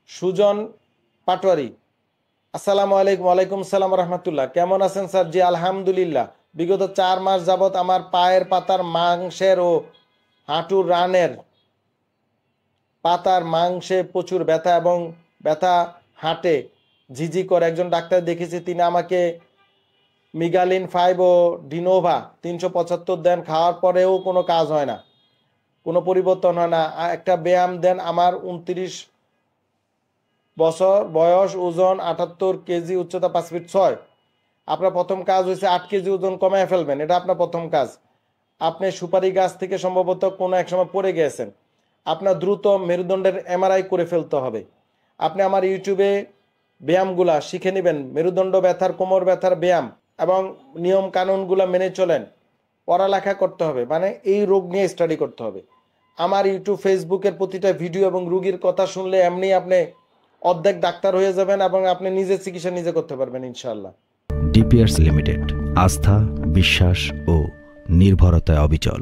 সুজন পাটোয়ারি, আসসালামু আলাইকুম। ওয়ালাইকুম সালাম রহমতুল্লাহ। কেমন আছেন স্যার? জি আলহামদুলিল্লাহ। বিগত 4 মাস যাবত আমার পায়ের পাতার মাংসের ও হাঁটুর রানের পাতার মাংসে প্রচুর ব্যথা এবং ব্যথা হাঁটে ঝিঝি করে। একজন ডাক্তার দেখেছি, তিনি আমাকে মিগালিন 5 ও ডিনোভা 375 দেন, খাওয়ার পরেও কোনো কাজ হয় না, কোনো পরিবর্তন হয় না। একটা ব্যায়াম দেন। আমার 29 বছর বয়স, ওজন 78 কেজি, উচ্চতা 5 ফিট 6। আপনার প্রথম কাজ হয়েছে 8 কেজি ওজন কমায় ফেলবেন, এটা আপনার প্রথম কাজ। আপনি সুপারি গাছ থেকে সম্ভবত কোনো এক সময় পড়ে গিয়েছেন। আপনার দ্রুত মেরুদণ্ডের এমআরআই করে ফেলতে হবে। আপনি আমার ইউটিউবে ব্যায়ামগুলা শিখে নেবেন, মেরুদণ্ড ব্যথার, কোমর ব্যথার ব্যায়াম, এবং নিয়ম কানুনগুলো মেনে চলেন। পড়ালেখা করতে হবে, মানে এই রোগ নিয়ে স্টাডি করতে হবে। আমার ইউটিউব ফেসবুকের প্রতিটা ভিডিও এবং রুগীর কথা শুনলে এমনি আপনি অর্ধেক ডাক্তার হয়ে যাবেন এবং আপনি নিজে চিকিৎসা নিজে করতে পারবেন ইনশাআল্লাহ। ডিপিআরস লিমিটেড, আস্থা, বিশ্বাস ও নির্ভরতায় অবিচল।